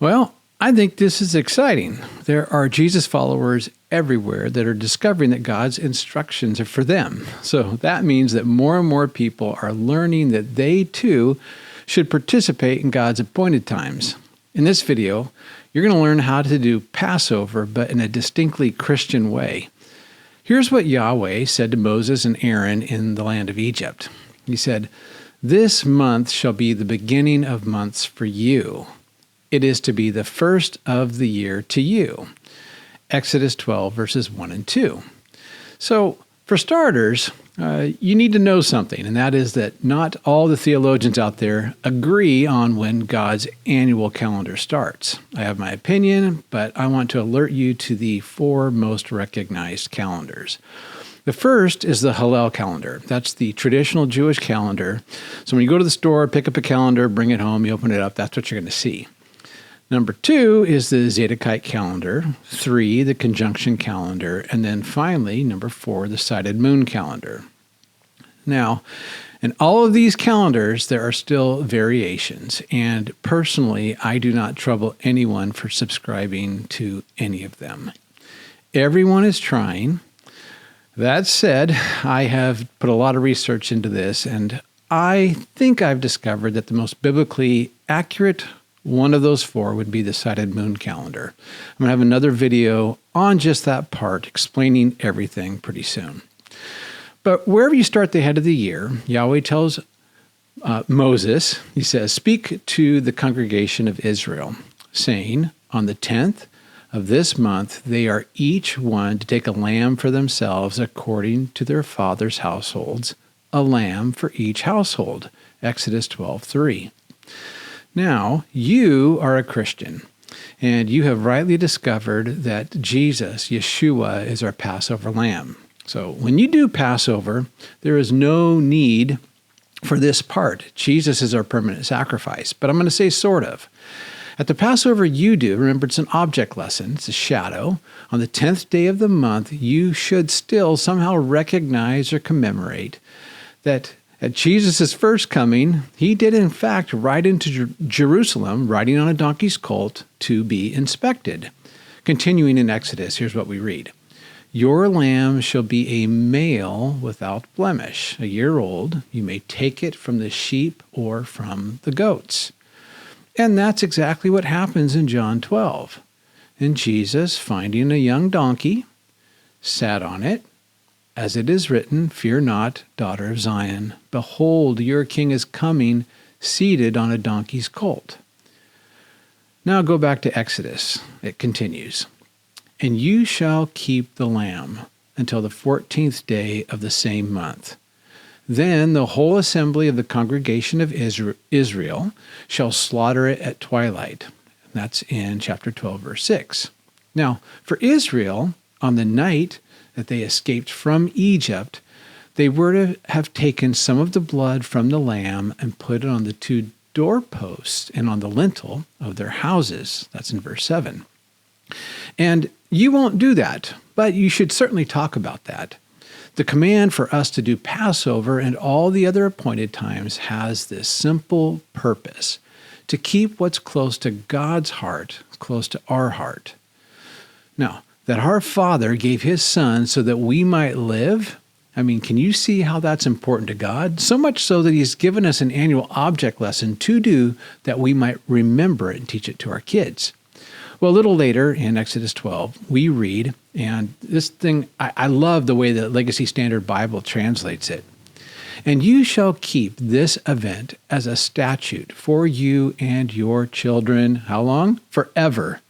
Well, I think this is exciting. There are Jesus followers everywhere that are discovering that God's instructions are for them. So that means that more and more people are learning that they too should participate in God's appointed times. In this video, you're going to learn how to do Passover, but in a distinctly Christian way. Here's what Yahweh said to Moses and Aaron in the land of Egypt. He said, "This month shall be the beginning of months for you. It is to be the first of the year to you." Exodus 12, verses 1 and 2. So, for starters, you need to know something, and that is that not all the theologians out there agree on when God's annual calendar starts. I have my opinion, but I want to alert you to the four most recognized calendars. The first is the Hillel calendar. That's the traditional Jewish calendar. So when you go to the store, pick up a calendar, bring it home, you open it up, that's what you're going to see. Number two is the Zadokite calendar. 3, the conjunction calendar. And then finally, number 4, the sighted moon calendar. Now, in all of these calendars, there are still variations. And personally, I do not trouble anyone for subscribing to any of them. Everyone is trying. That said, I have put a lot of research into this, and I think I've discovered that the most biblically accurate one of those 4 would be the sighted moon calendar. I'm going to have another video on just that part, explaining everything pretty soon. But wherever you start the head of the year, Yahweh tells Moses, he says, "Speak to the congregation of Israel, saying, on the 10th of this month, they are each one to take a lamb for themselves according to their father's households, a lamb for each household." Exodus 12:3. Now, you are a Christian, and you have rightly discovered that Jesus, Yeshua, is our Passover lamb. So when you do Passover, there is no need for this part. Jesus is our permanent sacrifice. But I'm going to say sort of. At the Passover you do, remember it's an object lesson, it's a shadow. On the 10th day of the month, you should still somehow recognize or commemorate that at Jesus' first coming, he did in fact ride into Jerusalem, riding on a donkey's colt, to be inspected. Continuing in Exodus, here's what we read. "Your lamb shall be a male without blemish, a year old. You may take it from the sheep or from the goats." And that's exactly what happens in John 12. And Jesus, finding a young donkey, sat on it. As it is written, "Fear not, daughter of Zion. Behold, your king is coming, seated on a donkey's colt." Now go back to Exodus. It continues. "And you shall keep the lamb until the 14th day of the same month. Then the whole assembly of the congregation of Israel shall slaughter it at twilight." That's in chapter 12, verse 6. Now, for Israel, on the night that they escaped from Egypt, they were to have taken some of the blood from the lamb and put it on the 2 doorposts and on the lintel of their houses. That's in verse 7. And you won't do that, but you should certainly talk about that. The command for us to do Passover and all the other appointed times has this simple purpose: to keep what's close to God's heart close to our heart. Now, that our Father gave his Son so that we might live. I mean, can you see how that's important to God? So much so that he's given us an annual object lesson to do that we might remember it and teach it to our kids. Well, a little later in Exodus 12, we read, and this thing, I love the way the Legacy Standard Bible translates it. "And you shall keep this event as a statute for you and your children." How long? Forever.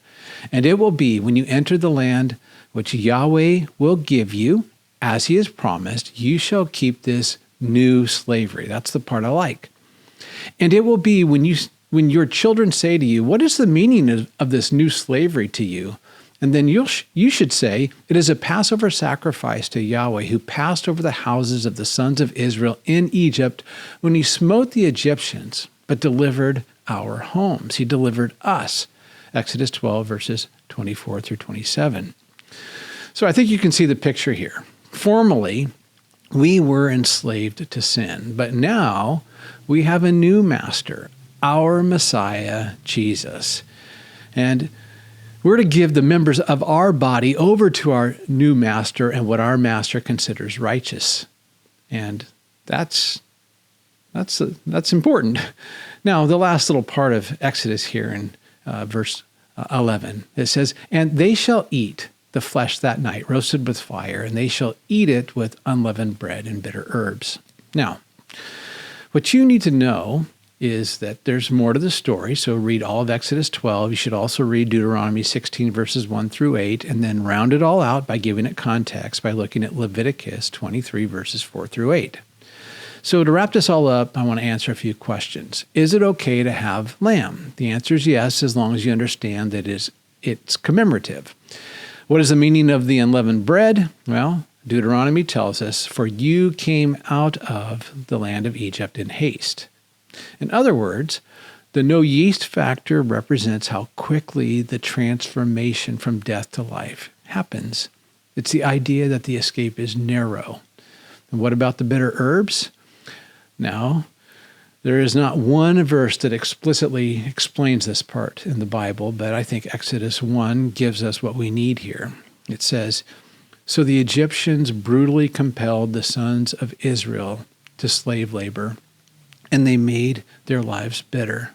"And it will be when you enter the land which Yahweh will give you, as he has promised, you shall keep this new slavery." That's the part I like. "And it will be when your children say to you, 'What is the meaning of this new slavery to you?' And then you should say, 'It is a Passover sacrifice to Yahweh, who passed over the houses of the sons of Israel in Egypt when he smote the Egyptians, but delivered our homes.'" He delivered us. Exodus 12, verses 24 through 27. So I think you can see the picture here. Formerly, we were enslaved to sin, but now we have a new master, our Messiah, Jesus. And we're to give the members of our body over to our new master and what our master considers righteous. And that's important. Now, the last little part of Exodus here in verse 11, it says, "And they shall eat the flesh that night, roasted with fire, and they shall eat it with unleavened bread and bitter herbs." Now, what you need to know is that there's more to the story. So read all of Exodus 12. You should also read Deuteronomy 16, verses 1 through 8, and then round it all out by giving it context by looking at Leviticus 23, verses 4 through 8. So to wrap this all up, I want to answer a few questions. Is it okay to have lamb? The answer is yes, as long as you understand that it's commemorative. What is the meaning of the unleavened bread? Well, Deuteronomy tells us, "For you came out of the land of Egypt in haste." In other words, the no yeast factor represents how quickly the transformation from death to life happens. It's the idea that the escape is narrow. And what about the bitter herbs? Now, there is not one verse that explicitly explains this part in the Bible, but I think Exodus 1 gives us what we need here. It says, "So the Egyptians brutally compelled the sons of Israel to slave labor, and they made their lives bitter."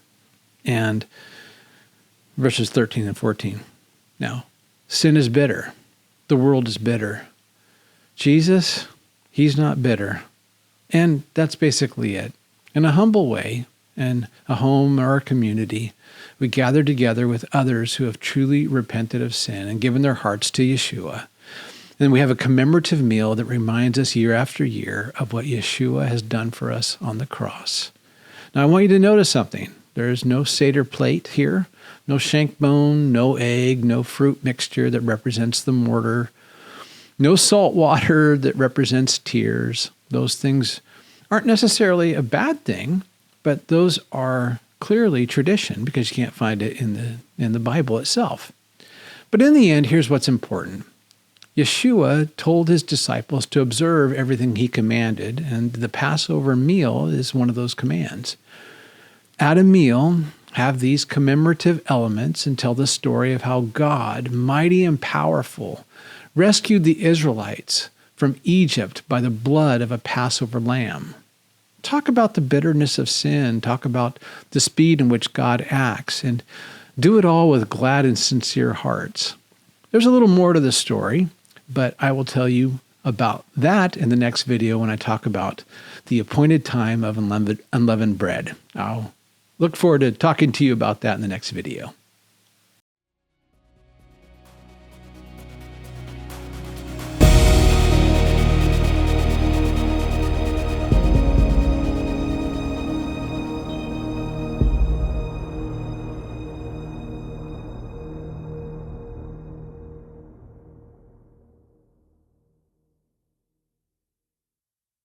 And verses 13 and 14. Now, sin is bitter. The world is bitter. Jesus, he's not bitter. And that's basically it. In a humble way, in a home or a community, we gather together with others who have truly repented of sin and given their hearts to Yeshua. And we have a commemorative meal that reminds us year after year of what Yeshua has done for us on the cross. Now, I want you to notice something. There is no Seder plate here, no shank bone, no egg, no fruit mixture that represents the mortar, no salt water that represents tears. Those things aren't necessarily a bad thing, but those are clearly tradition because you can't find it in the Bible itself. But in the end, here's what's important. Yeshua told his disciples to observe everything he commanded, and the Passover meal is one of those commands. At a meal, have these commemorative elements and tell the story of how God, mighty and powerful, rescued the Israelites from Egypt by the blood of a Passover lamb. Talk about the bitterness of sin. Talk about the speed in which God acts, and do it all with glad and sincere hearts. There's a little more to the story, but I will tell you about that in the next video when I talk about the appointed time of unleavened bread. I'll look forward to talking to you about that in the next video.